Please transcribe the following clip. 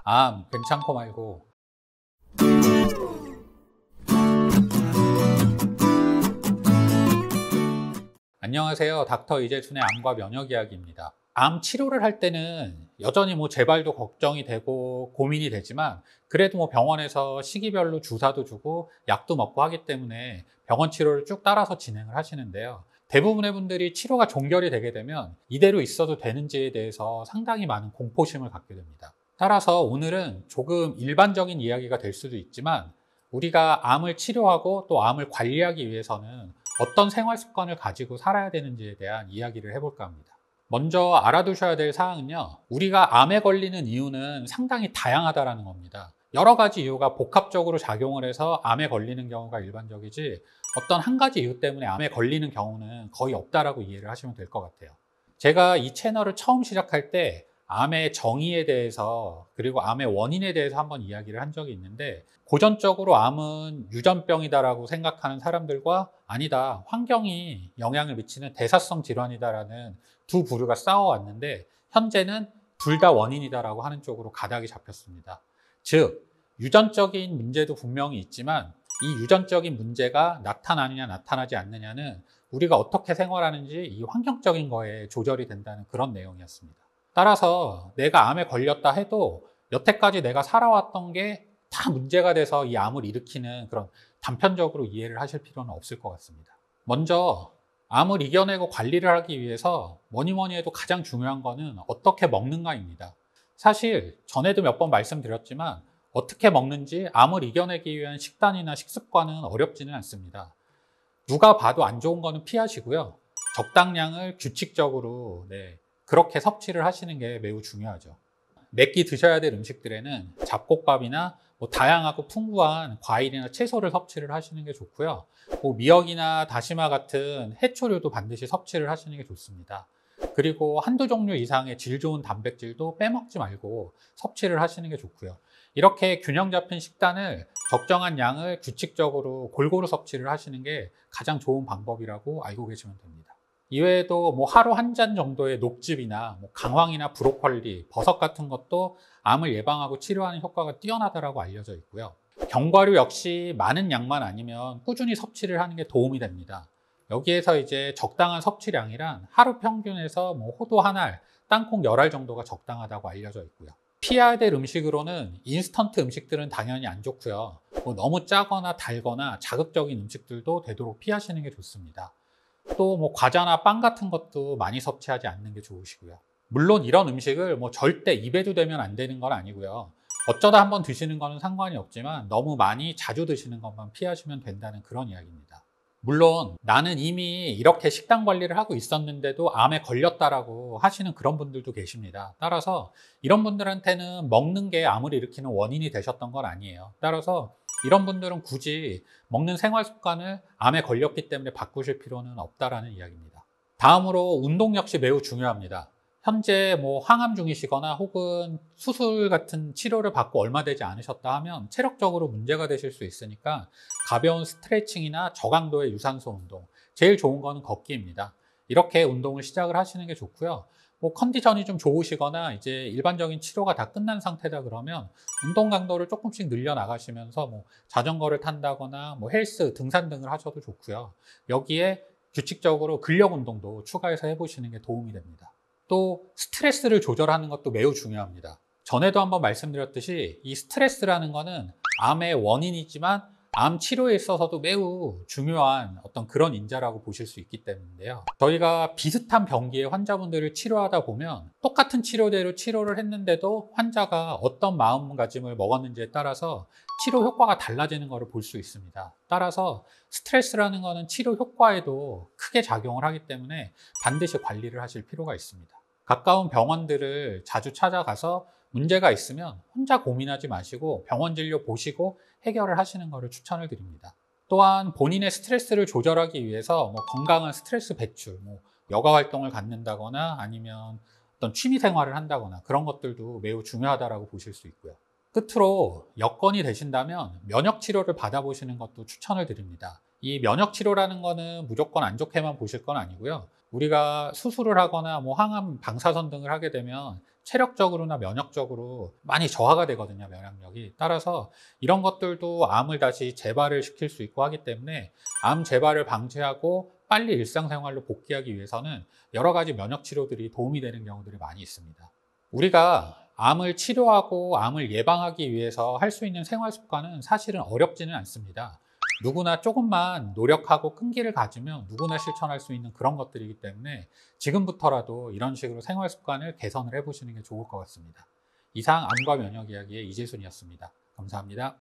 암 괜찮고 말고. 안녕하세요. 닥터 이재순의 암과 면역 이야기입니다. 암 치료를 할 때는 여전히 재발도 걱정이 되고 고민이 되지만, 그래도 병원에서 시기별로 주사도 주고 약도 먹고 하기 때문에 병원 치료를 쭉 따라서 진행을 하시는데요. 대부분의 분들이 치료가 종결이 되게 되면 이대로 있어도 되는지에 대해서 상당히 많은 공포심을 갖게 됩니다. 따라서 오늘은 조금 일반적인 이야기가 될 수도 있지만, 우리가 암을 치료하고 또 암을 관리하기 위해서는 어떤 생활 습관을 가지고 살아야 되는지에 대한 이야기를 해볼까 합니다. 먼저 알아두셔야 될 사항은요, 우리가 암에 걸리는 이유는 상당히 다양하다는 겁니다. 여러 가지 이유가 복합적으로 작용을 해서 암에 걸리는 경우가 일반적이지, 어떤 한 가지 이유 때문에 암에 걸리는 경우는 거의 없다라고 이해를 하시면 될 것 같아요. 제가 이 채널을 처음 시작할 때 암의 정의에 대해서, 그리고 암의 원인에 대해서 한번 이야기를 한 적이 있는데, 고전적으로 암은 유전병이다라고 생각하는 사람들과, 아니다, 환경이 영향을 미치는 대사성 질환이다라는 두 부류가 싸워왔는데, 현재는 둘 다 원인이다라고 하는 쪽으로 가닥이 잡혔습니다. 즉, 유전적인 문제도 분명히 있지만 이 유전적인 문제가 나타나느냐 나타나지 않느냐는 우리가 어떻게 생활하는지 이 환경적인 거에 조절이 된다는 그런 내용이었습니다. 따라서 내가 암에 걸렸다 해도 여태까지 내가 살아왔던 게 다 문제가 돼서 이 암을 일으키는 그런 단편적으로 이해를 하실 필요는 없을 것 같습니다. 먼저 암을 이겨내고 관리를 하기 위해서 뭐니 해도 가장 중요한 거는 어떻게 먹는가입니다. 사실 전에도 몇 번 말씀드렸지만, 어떻게 먹는지 암을 이겨내기 위한 식단이나 식습관은 어렵지는 않습니다. 누가 봐도 안 좋은 거는 피하시고요. 적당량을 규칙적으로 그렇게 섭취를 하시는 게 매우 중요하죠. 몇 끼 드셔야 될 음식들에는 잡곡밥이나 다양하고 풍부한 과일이나 채소를 섭취를 하시는 게 좋고요. 미역이나 다시마 같은 해초류도 반드시 섭취를 하시는 게 좋습니다. 그리고 한두 종류 이상의 질 좋은 단백질도 빼먹지 말고 섭취를 하시는 게 좋고요. 이렇게 균형 잡힌 식단을, 적정한 양을 규칙적으로 골고루 섭취를 하시는 게 가장 좋은 방법이라고 알고 계시면 됩니다. 이외에도 하루 한 잔 정도의 녹즙이나 강황이나 브로콜리, 버섯 같은 것도 암을 예방하고 치료하는 효과가 뛰어나다라고 알려져 있고요. 견과류 역시 많은 양만 아니면 꾸준히 섭취를 하는 게 도움이 됩니다. 여기에서 이제 적당한 섭취량이란 하루 평균에서 호두 한 알, 땅콩 10알 정도가 적당하다고 알려져 있고요. 피해야 될 음식으로는 인스턴트 음식들은 당연히 안 좋고요. 너무 짜거나 달거나 자극적인 음식들도 되도록 피하시는 게 좋습니다. 또 과자나 빵 같은 것도 많이 섭취하지 않는 게 좋으시고요. 물론 이런 음식을 절대 입에도 대면 안 되는 건 아니고요. 어쩌다 한번 드시는 거는 상관이 없지만, 너무 많이 자주 드시는 것만 피하시면 된다는 그런 이야기입니다. 물론 나는 이미 이렇게 식단 관리를 하고 있었는데도 암에 걸렸다라고 하시는 그런 분들도 계십니다. 따라서 이런 분들한테는 먹는 게 암을 일으키는 원인이 되셨던 건 아니에요. 따라서 이런 분들은 굳이 먹는 생활 습관을 암에 걸렸기 때문에 바꾸실 필요는 없다라는 이야기입니다. 다음으로 운동 역시 매우 중요합니다. 현재 항암 중이시거나 혹은 수술 같은 치료를 받고 얼마 되지 않으셨다 하면 체력적으로 문제가 되실 수 있으니까, 가벼운 스트레칭이나 저강도의 유산소 운동, 제일 좋은 거는 걷기입니다. 이렇게 운동을 시작을 하시는 게 좋고요. 컨디션이 좀 좋으시거나 이제 일반적인 치료가 다 끝난 상태다 그러면 운동 강도를 조금씩 늘려 나가시면서 자전거를 탄다거나 헬스, 등산 등을 하셔도 좋고요. 여기에 규칙적으로 근력 운동도 추가해서 해보시는 게 도움이 됩니다. 또 스트레스를 조절하는 것도 매우 중요합니다. 전에도 한번 말씀드렸듯이 이 스트레스라는 거는 암의 원인이지만 암 치료에 있어서도 매우 중요한 어떤 그런 인자라고 보실 수 있기 때문인데요. 저희가 비슷한 병기의 환자분들을 치료하다 보면 똑같은 치료대로 치료를 했는데도 환자가 어떤 마음가짐을 먹었는지에 따라서 치료 효과가 달라지는 것을 볼 수 있습니다. 따라서 스트레스라는 거는 치료 효과에도 크게 작용을 하기 때문에 반드시 관리를 하실 필요가 있습니다. 가까운 병원들을 자주 찾아가서 문제가 있으면 혼자 고민하지 마시고 병원 진료 보시고 해결을 하시는 것을 추천을 드립니다. 또한 본인의 스트레스를 조절하기 위해서 건강한 스트레스 배출, 여가 활동을 갖는다거나 아니면 어떤 취미 생활을 한다거나 그런 것들도 매우 중요하다고 보실 수 있고요. 끝으로 여건이 되신다면 면역 치료를 받아보시는 것도 추천을 드립니다. 이 면역 치료라는 거는 무조건 안 좋게만 보실 건 아니고요. 우리가 수술을 하거나 항암 방사선 등을 하게 되면 체력적으로나 면역적으로 많이 저하가 되거든요, 면역력이. 따라서 이런 것들도 암을 다시 재발을 시킬 수 있고 하기 때문에 암 재발을 방지하고 빨리 일상생활로 복귀하기 위해서는 여러 가지 면역 치료들이 도움이 되는 경우들이 많이 있습니다. 우리가 암을 치료하고 암을 예방하기 위해서 할 수 있는 생활 습관은 사실은 어렵지는 않습니다. 누구나 조금만 노력하고 끈기를 가지면 누구나 실천할 수 있는 그런 것들이기 때문에 지금부터라도 이런 식으로 생활 습관을 개선을 해보시는 게 좋을 것 같습니다. 이상 암과 면역 이야기의 이재순이었습니다. 감사합니다.